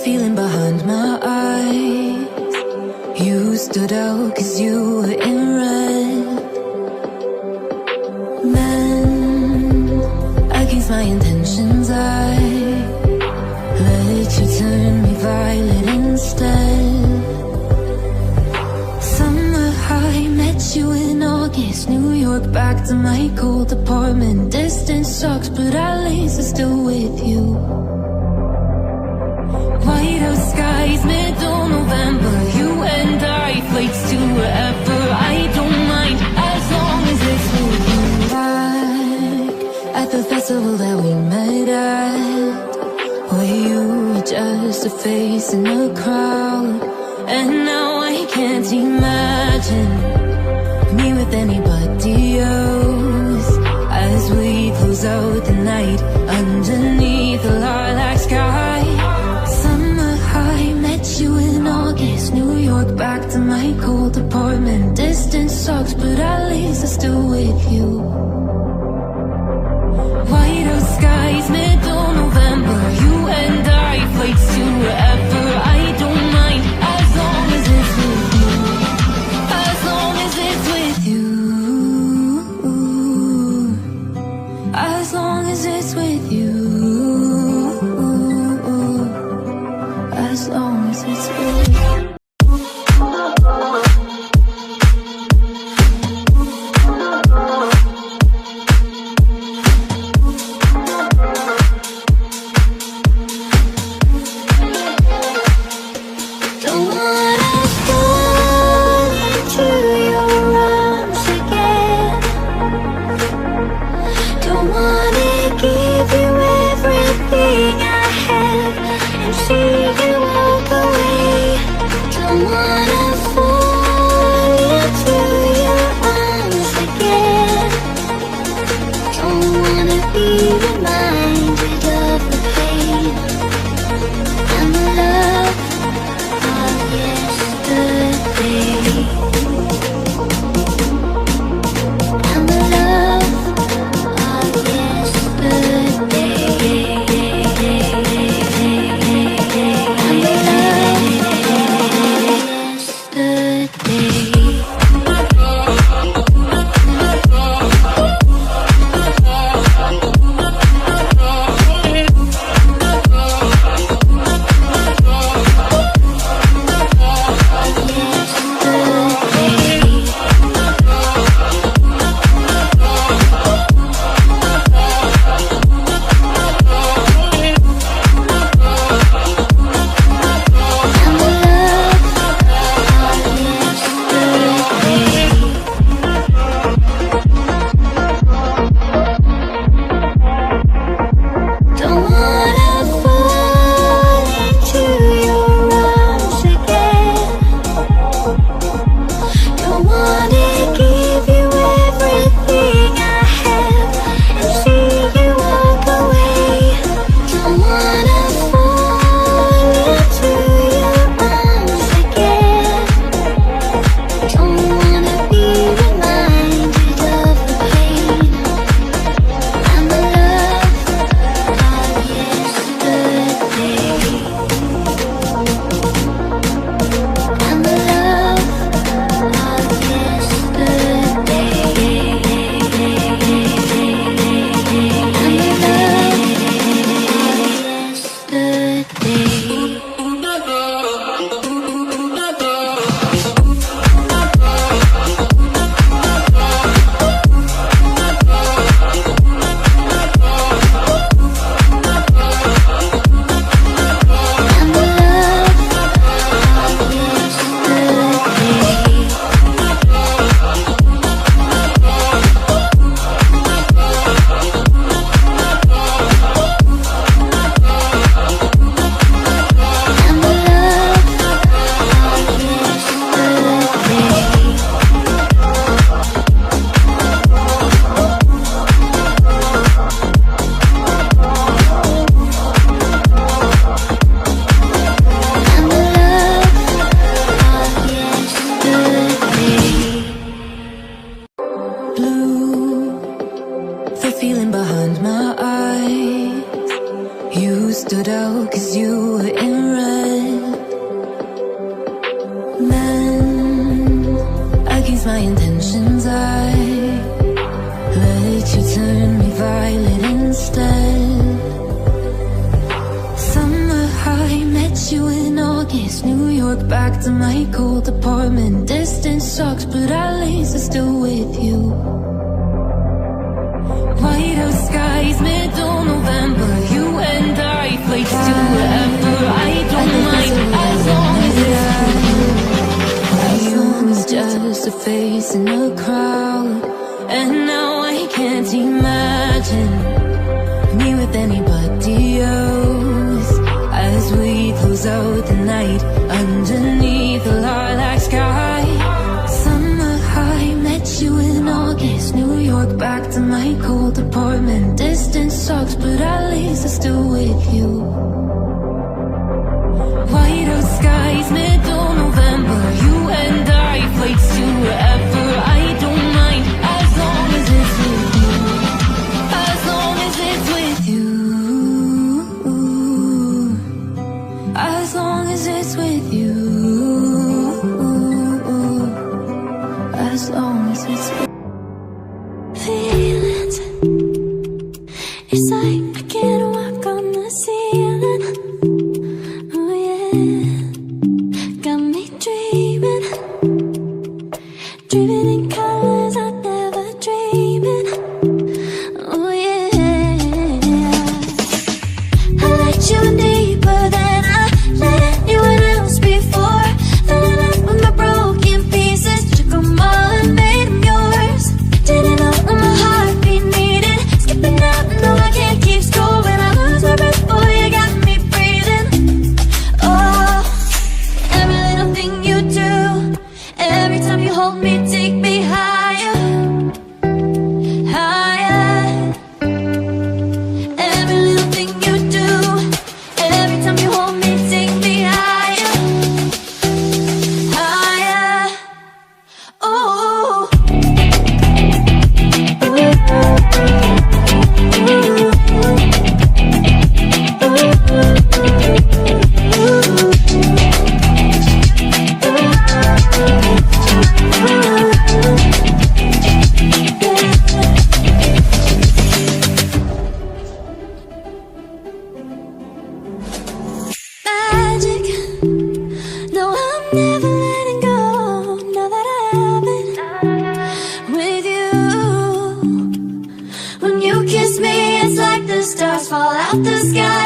feeling behind my eyes. You stood out cause you were in red. Then, against my intentions, I let you turn me violet instead. Summer high, met you in August. New York, back to my cold apartment. Distance sucks, but at least I'm still with you. White out skies, middle November. You and I, flights to wherever. I don't mind, as long as it's with you. Back at the festival that we met at, where you were just a face in the crowd. And now I can't imagine me with anybody else, as we close out the night underneath the lilac sky. Summer high, met you in August. New York, back to my cold apartment. Distance sucks, but at least I'm still with you. White out skies, middle November. You and I, flights to wherever. I don't mind, as long as it's with you. As long as it's with you. As long as it's with stood out 'cause you were in red. Man, against my intentions I let you turn me violet instead. Summer high, met you in August. New York, back to my cold apartment. Distance sucks, but at least I'm still with you. Whiteout skies, middle November. You and I, flights to wherever. I don't mind as long as it's with you. As long as just a face in a crowd. And now I can't imagine me with anybody else. As we close out the night underneath the lilac sky. Summer high, met you in August. New York, back to my cold apartment. Distance sucks, but at least I'm still with you. Whiteout skies, middle November. You and I, flights to wherever. I don't mind as long as it's with you. As long as it's with you. As long as it's with you. As long as it's with you. Feelings, it's like I can't walk on the ceiling. Oh yeah, got me dreaming. Dreaming in colors I never dreamed in. Oh yeah, I let you in deeper than I let anyone else before. Filling up with my broken pieces, took them all and made them yours. Didn't know what my heartbeat needed. Skipping out, no I can't keep score. When I lose my breath, boy, you got me breathing. Oh, every little thing you do, every time you hold me, take me higher, higher. Every little thing you do, every time you hold me, take me higher, higher. Oh. Magic, no, I'm never letting go. Now that I have it with you. When you kiss me, it's like the stars fall out the sky.